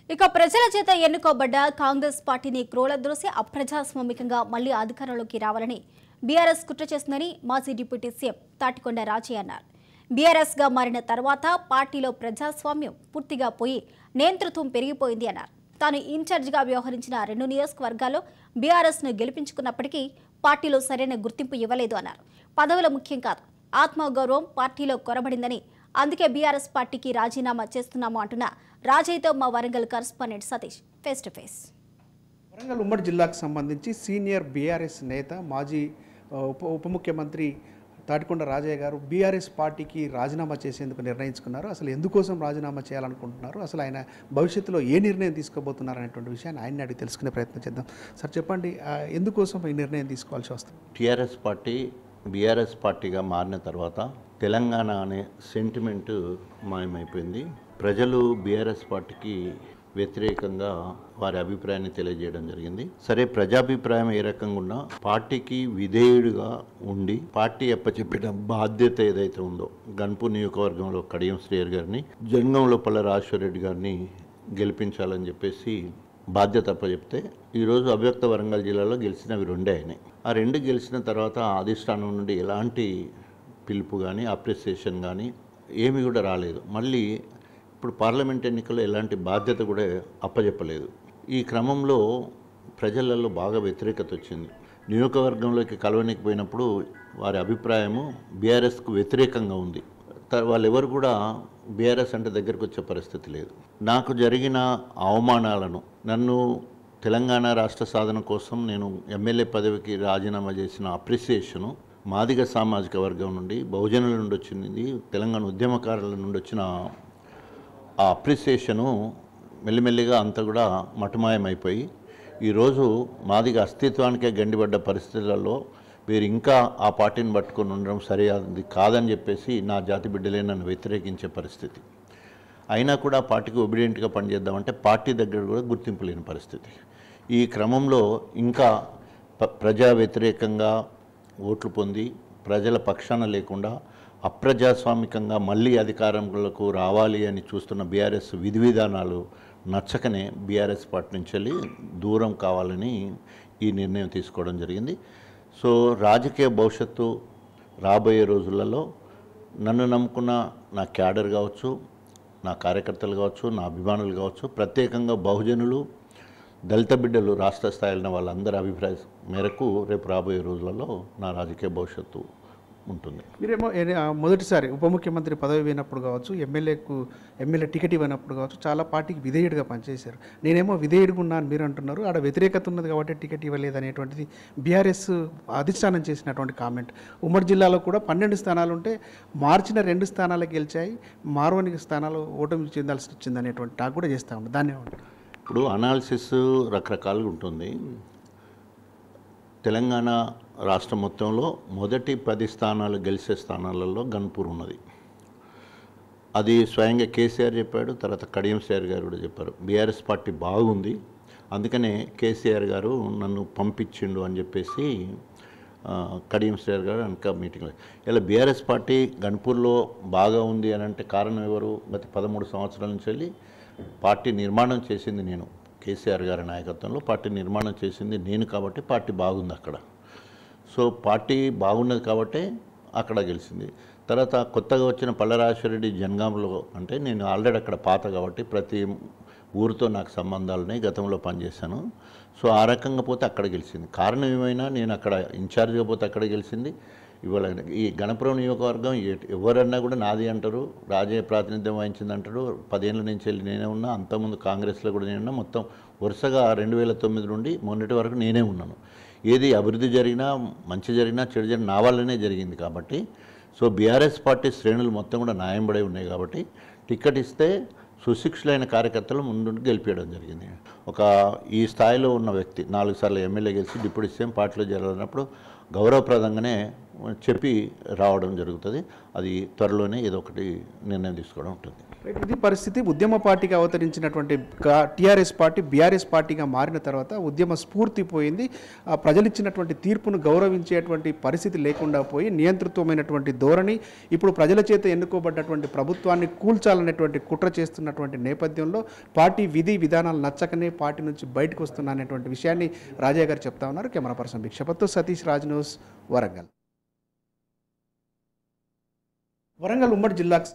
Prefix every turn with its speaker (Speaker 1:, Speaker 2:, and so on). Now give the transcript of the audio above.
Speaker 1: ఇక ప్రజల చేత ఎన్నుకోబడ్డ కాంగ్రెస్ పార్టీని క్రోలద్రోసి అప్రజాస్వామికంగా మళ్లీ అధికారంలోకి రావాలని బీఆర్ఎస్ కుట్ర చేస్తుందని మాజీ డిప్యూటీ సీఎం తాటికొండ రాజయ్య అన్నారు. బీఆర్ఎస్ గా మారిన తర్వాత పార్టీలో ప్రజాస్వామ్యం పూర్తిగా పోయి నేతృత్వం పెరిగిపోయింది అన్నారు. తాను ఇన్ఛార్జిగా వ్యవహరించిన 2 నియోజకవర్గాల్లో బీఆర్ఎస్ ను గెలిపించుకున్నప్పటికీ పార్టీలో సరైన గుర్తింపు ఇవ్వలేదు అన్నారు. పదవుల ముఖ్యం కాదు, ఆత్మగౌరవం పార్టీలో కొరబడిందని, అందుకే బీఆర్ఎస్ పార్టీకి రాజీనామా చేస్తున్నాము అంటున్న రాజయ్యతో మా Warangal correspondent Satish face to face.
Speaker 2: Warangal ఉమ్మడి జిల్లాకు సంబంధించి సీనియర్ బీఆర్ఎస్ నేత మాజీ ఉప ముఖ్యమంత్రి తాటికొండ రాజయ్య గారు బీఆర్ఎస్ పార్టీకి రాజీనామా చేసేందుకు నిర్ణయించుకున్నారు. అసలు ఎందుకోసం రాజీనామా చేయాలనుకుంటున్నారు, అసలు ఆయన భవిష్యత్తులో ఏ నిర్ణయం తీసుకోబోతున్నారు అనేటువంటి విషయాన్ని ఆయన్ని అడిగి తెలుసుకునే ప్రయత్నం చేద్దాం. సార్ చెప్పండి, ఎందుకోసం ఈ నిర్ణయం తీసుకోవాల్సి వస్తుంది?
Speaker 3: టీఆర్ఎస్ పార్టీ బీఆర్ఎస్ పార్టీగా మారిన తర్వాత తెలంగాణ అనే సెంటిమెంటు మాయమైపోయింది. ప్రజలు బీఆర్ఎస్ పార్టీకి వ్యతిరేకంగా వారి అభిప్రాయాన్ని తెలియజేయడం జరిగింది. సరే, ప్రజాభిప్రాయం ఏ రకంగా ఉన్నా పార్టీకి విధేయుడిగా ఉండి పార్టీ అప్పచెప్పిన బాధ్యత ఏదైతే ఉందో, గన్పూర్ నియోజకవర్గంలో కడియం శ్రీహరి గారిని, జంగంలో పల్ల రాజేశ్వరరెడ్డి గారిని గెలిపించాలని చెప్పేసి బాధ్యత అప్పచెప్తే ఈరోజు అవ్యక్త వరంగల్ జిల్లాలో గెలిచినవి 2 అయినాయి. ఆ 2 గెలిచిన తర్వాత అధిష్టానం నుండి ఎలాంటి పిలుపు కానీ అప్రిసియేషన్ కానీ ఏమీ కూడా రాలేదు. మళ్ళీ ఇప్పుడు పార్లమెంట్ ఎన్నికల్లో ఎలాంటి బాధ్యత కూడా అప్పచెప్పలేదు. ఈ క్రమంలో ప్రజలలో బాగా వ్యతిరేకత వచ్చింది. నియోజకవర్గంలోకి కలవనికపోయినప్పుడు వారి అభిప్రాయము బీఆర్ఎస్కు వ్యతిరేకంగా ఉంది. వాళ్ళెవరు కూడా బీఆర్ఎస్ అంటే దగ్గరకు వచ్చే పరిస్థితి లేదు. నాకు జరిగిన అవమానాలను, నన్ను తెలంగాణ రాష్ట్ర సాధన కోసం నేను ఎమ్మెల్యే పదవికి రాజీనామా చేసిన అప్రిసియేషను మాదిగ సామాజిక వర్గం నుండి, బహుజనుల నుండి వచ్చింది, తెలంగాణ ఉద్యమకారుల నుండి వచ్చిన ఆ అప్రిసియేషను మెల్లిమెల్లిగా అంతా కూడా మటుమాయమైపోయి ఈరోజు మాదిగ అస్తిత్వానికే గండిపడ్డ పరిస్థితులలో వీరు ఇంకా ఆ పార్టీని పట్టుకొని ఉండడం సరైనది కాదని చెప్పేసి నా జాతి బిడ్డలే నన్ను వ్యతిరేకించే పరిస్థితి. అయినా కూడా పార్టీకి ఒబిడియంట్గా పనిచేద్దామంటే పార్టీ దగ్గర కూడా గుర్తింపు లేని పరిస్థితి. ఈ క్రమంలో ఇంకా ప్రజా వ్యతిరేకంగా ఓట్లు పొంది ప్రజల పక్షాన లేకుండా అప్రజాస్వామికంగా మళ్ళీ అధికారంలోకి రావాలి అని చూస్తున్న బీఆర్ఎస్ విధి విధానాలు నచ్చకనే బీఆర్ఎస్ పార్టీ నుంచి వెళ్ళి దూరం కావాలని ఈ నిర్ణయం తీసుకోవడం జరిగింది. సో రాజకీయ భవిష్యత్తు రాబోయే రోజులలో నన్ను నమ్ముకున్న నా క్యాడర్ కావచ్చు, నా కార్యకర్తలు కావచ్చు, నా అభిమానులు కావచ్చు, ప్రత్యేకంగా బహుజనులు, దళిత బిడ్డలు రాష్ట్ర స్థాయిలో వాళ్ళందరి అభిప్రాయం మేరకు రేపు రాబోయే రోజులలో నా రాజకీయ భవిష్యత్తు ఉంటుంది.
Speaker 2: మీరేమో మొదటిసారి ఉప ముఖ్యమంత్రి పదవి ఇవ్వనప్పుడు కావచ్చు, ఎమ్మెల్యే టికెట్ ఇవ్వనప్పుడు కావచ్చు, చాలా పార్టీకి విధేయుడిగా పనిచేశారు. నేనేమో విధేయుడిగా ఉన్నాను మీరు అంటున్నారు, ఆడ వ్యతిరేకత ఉన్నది కాబట్టి టికెట్ ఇవ్వలేదు అనేటువంటిది బీఆర్ఎస్ అధిష్టానం చేసినటువంటి కామెంట్. ఉమ్మడి జిల్లాలో కూడా 12 స్థానాలు ఉంటే మార్చిన 2 స్థానాలు గెలిచాయి, మారోని స్థానాలు ఓటమి చెందాల్సి వచ్చింది అనేటువంటి టాక్ కూడా చేస్తూ ఉంటారు. దాన్ని ఏమంటారు?
Speaker 3: ఇప్పుడు అనాలిసిస్ రకరకాలుగా ఉంటుంది. తెలంగాణ రాష్ట్రం మొత్తంలో మొదటి 10 స్థానాలు గెలిచే స్థానాలలో గన్పూర్ ఉన్నది. అది స్వయంగా కేసీఆర్ చెప్పాడు, తర్వాత కడియం శ్రీహరి గారు కూడా చెప్పారు. బీఆర్ఎస్ పార్టీ బాగుంది, అందుకనే కేసీఆర్ గారు నన్ను పంపించిండు అని చెప్పేసి కడియం శ్రీహరి గారు ఇంకా మీటింగ్లో. ఇలా బీఆర్ఎస్ పార్టీ గన్పూర్లో బాగా ఉంది అని అంటే కారణం ఎవరు? గత 13 సంవత్సరాల నుంచి వెళ్ళి పార్టీ నిర్మాణం చేసింది నేను, కేసీఆర్ గారి నాయకత్వంలో పార్టీ నిర్మాణం చేసింది నేను కాబట్టి పార్టీ బాగుంది అక్కడ. సో పార్టీ బాగున్నది కాబట్టి అక్కడ గెలిచింది. తర్వాత కొత్తగా వచ్చిన పల్లరాజేశ్వరరెడ్డి జనగాంలో అంటే నేను ఆల్రెడీ అక్కడ పాత కాబట్టి ప్రతి ఊరితో నాకు సంబంధాలున్నాయి, గతంలో పనిచేశాను. సో ఆ రకంగా పోతే అక్కడ గెలిచింది. కారణం ఏమైనా నేను అక్కడ ఇన్ఛార్జ్గా పోతే అక్కడ గెలిచింది. ఇవాళ ఈ గణపురం నియోజకవర్గం ఎవరన్నా కూడా నాది అంటారు, రాజయ్య ప్రాతినిధ్యం వహించింది అంటారు. 10 ఏళ్ళ నుంచి వెళ్ళి నేనే ఉన్నా, అంతకుముందు కాంగ్రెస్లో కూడా నేను ఉన్నా. మొత్తం వరుసగా 2009 నుండి మొన్నటి వరకు నేనే ఉన్నాను. ఏది అభివృద్ధి జరిగినా, మంచి జరిగినా, చెడు జరిగినా నా వల్లనే జరిగింది కాబట్టి. సో బీఆర్ఎస్ పార్టీ శ్రేణులు మొత్తం కూడా న్యాయంబడే ఉన్నాయి కాబట్టి టికెట్ ఇస్తే సుశిక్షులైన కార్యకర్తలు ముందు గెలిపించడం జరిగింది. ఈ స్థాయిలో ఉన్న వ్యక్తి 4 సార్లు ఎమ్మెల్యే గెలిచి డిప్యూటీ సీఎం పార్టీలో చేరాలన్నప్పుడు గౌరవప్రదంగానే చెప్పి రావడం జరుగుతుంది. అది త్వరలోనే ఏదో ఒకటి నిర్ణయం తీసుకోవడం ఉంటుంది.
Speaker 2: ఇది పరిస్థితి. ఉద్యమ పార్టీగా అవతరించినటువంటి టీఆర్ఎస్ పార్టీ బీఆర్ఎస్ పార్టీగా మారిన తర్వాత ఉద్యమ స్ఫూర్తి పోయింది. ప్రజలు ఇచ్చినటువంటి తీర్పును గౌరవించేటువంటి పరిస్థితి లేకుండా పోయి నియంతృత్వమైనటువంటి ధోరణి ఇప్పుడు ప్రజల చేత ఎన్నుకోబడ్డటువంటి ప్రభుత్వాన్ని కూల్చాలనేటువంటి కుట్ర చేస్తున్నటువంటి నేపథ్యంలో పార్టీ విధి విధానాలు నచ్చకనే పార్టీ నుంచి బయటకు వస్తున్నా అనేటువంటి విషయాన్ని రాజయ్య గారు చెప్తా ఉన్నారు. కెమెరా పర్సన్ భిక్షపత్తో సతీష్, రాజ్ న్యూస్, వరంగల్. వరంగల్ ఉమ్మడి జిల్లాకు